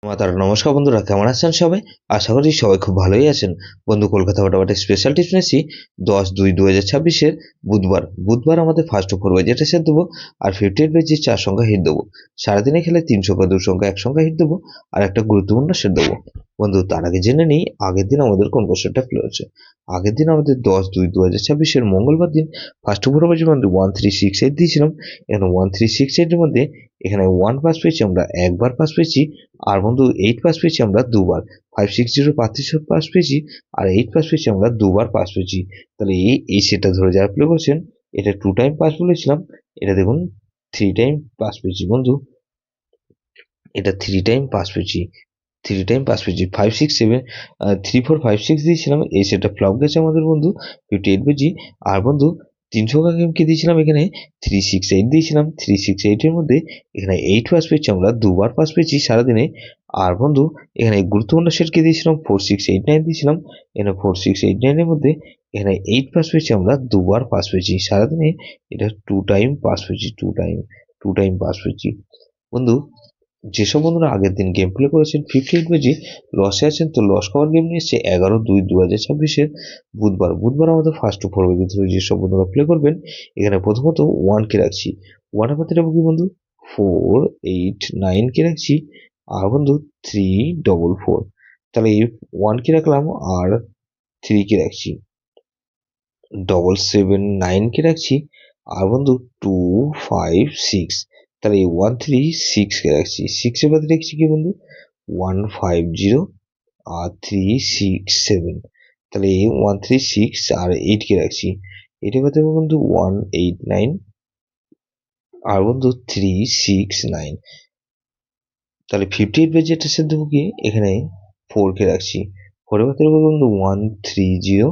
নমস্কার বন্ধুরা, কেমন আছেন সবাই? আশা করি সবাই খুব ভালোই আছেন। বন্ধু, কলকাতা ফটাফটের স্পেশাল টিপস নিয়েছি 10/2/2026 বুধবার আমাদের ফার্স্ট 4 বাজেটে সেট দেবো আর 58 বেজি 4 সংখ্যা হিট দেবো। সারাদিনে খেলে 3 সংখ্যা 2 সংখ্যা 1 সংখ্যা হিট দেবো আর একটা গুরুত্বপূর্ণ সেট দেবো। বন্ধু, তার আগে জেনে নিই আগের দিন আমাদের কোন কোশ্চেনটা ফেল হয়েছে। আগের দিন আমাদের 10/2/2026 মঙ্গলবার দিন ফার্স্ট 4 বাজের মধ্যে 1368 দিয়েছিলাম। এখানে 1368 এর মধ্যে এখানে 1 পাস পেয়েছি আমরা, একবার পাস পেয়েছি। আর বন্ধু 8 পাস পেয়েছি আমরা দুবার। 560 35 পাস পেয়েছি আর 8 পাস পেয়েছি আমরা দুবার পাস পেয়েছি। তাহলে এই সেটটা ধরে যারা প্লে করছেন, এটা 2 টাইম পাস বলেছিলাম, এটা দেখুন 3 টাইম পাস পেয়েছি বন্ধু। এটা 3 টাইম পাস পেয়েছি, 3 টাইম পাস পেয়েছি। 567 3456 দিয়েছিলাম, এই সেটটা ফ্লপ গেছে আমাদের বন্ধু 58 পেয়েছি। আর বন্ধু 300 গেমকে দিয়েছিলাম এখানে 368 দিয়েছিলাম। 368 এর মধ্যে এখানে 8 পাস পেয়েছি আমরা, দুবার পাস পেয়েছি সারাদিনে। আর বন্ধু এখানে গুরুত্বপূর্ণ সেটকে দিয়েছিলাম 4689 দিয়েছিলাম। এখানে 4689 এর মধ্যে এখানে 8 পাস পেয়েছি আমরা, দুবার পাস পেয়েছি সারাদিনে। এটা 2 টাইম পাস পেয়েছি, 2 টাইম পাস পেয়েছি বন্ধু। যেসব বন্ধুরা আগের দিন গেম প্লে করেছেন 58 বেজি লসে আছেন, তো লস কভার গেম নিয়ে এসছে 11/2/2026 বুধবার আমাদের ফার্স্ট 4 বেজি ধরে যেসব বন্ধুরা প্লে করবেন, এখানে প্রথমত 1 কে রাখছি। 1 এর মধ্যে রাখবো কি বন্ধু 489 কে রাখছি। আর বন্ধু 344, তাহলে এই 1 কে রাখলাম আর 3 কে রাখছি, 779 কে রাখছি। আর বন্ধু 256, তাহলে এই 136 কে রাখছি। 6 এর বাদে রাখছি কি বন্ধু 150 আর 367, তাহলে এই 136 আর 8 কে রাখছি। এটার বাদে বন্ধু 189 আর বন্ধু 369, তাহলে 58 বাজেট এসে দেবো কি এখানে 4 কে রাখছি। 4 এর বাদে বন্ধু 130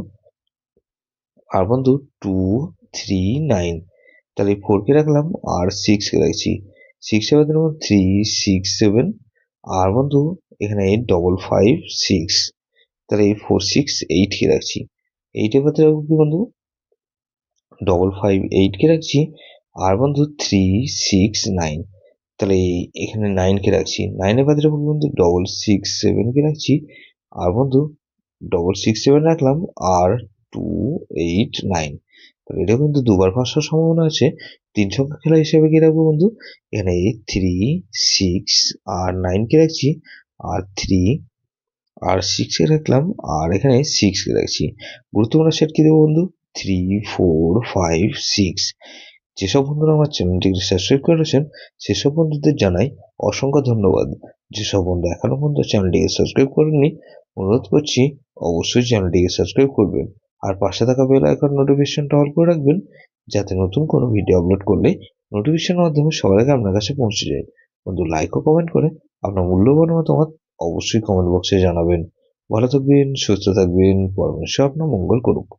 আর বন্ধু 239, তাহলে 4 কে রাখলাম আর 6 কে রাখছি। 6 এর বাদে 367 আর বন্ধু এখানে 556, তাহলে এই 468 কে রাখছি। 8 এর বাদে রাখবো কি বন্ধু 558 কে রাখছি। আর বন্ধু 369, তাহলে এখানে 9 কে রাখছি। 9 এর বাদে রাখবো বন্ধু 667 কে রাখছি। আর বন্ধু 667 রাখলাম আর 289, তাহলে এটা কিন্তু দুবার পাওয়ার সম্ভাবনা আছে। 3 সংখ্যা খেলা হিসেবে কি রাখবো বন্ধু এখানে 3 6 আর 9 কে রাখছি আর 3 আর 6 কে রাখলাম আর এখানে 6 কে রাখছি। গুরুত্বপূর্ণ সেট কি দেবো বন্ধু 3 4 5 6। যেসব বন্ধুরা আমার চ্যানেলটিকে সাবস্ক্রাইব করেছেন সেসব বন্ধুদের জানাই অসংখ্য ধন্যবাদ। যেসব বন্ধু এখনো পর্যন্ত চ্যানেলটিকে সাবস্ক্রাইব করেননি, অনুরোধ করছি অবশ্যই চ্যানেলটিকে সাবস্ক্রাইব করবেন আর পাশে থাকা বেল আইকন নোটিফিকেশনটা অল করে রাখবেন, যাতে নতুন কোনো ভিডিও আপলোড করলে নোটিফিকেশনের মাধ্যমে সবার আগে আপনার কাছে পৌঁছে যায়। বন্ধু লাইক ও কমেন্ট করে আপনার মূল্যবান মতামত অবশ্যই কমেন্ট বক্সে জানাবেন। ভালো থাকবেন, সুস্থ থাকবেন, পরমেশ্বর আপনার মঙ্গল করুক।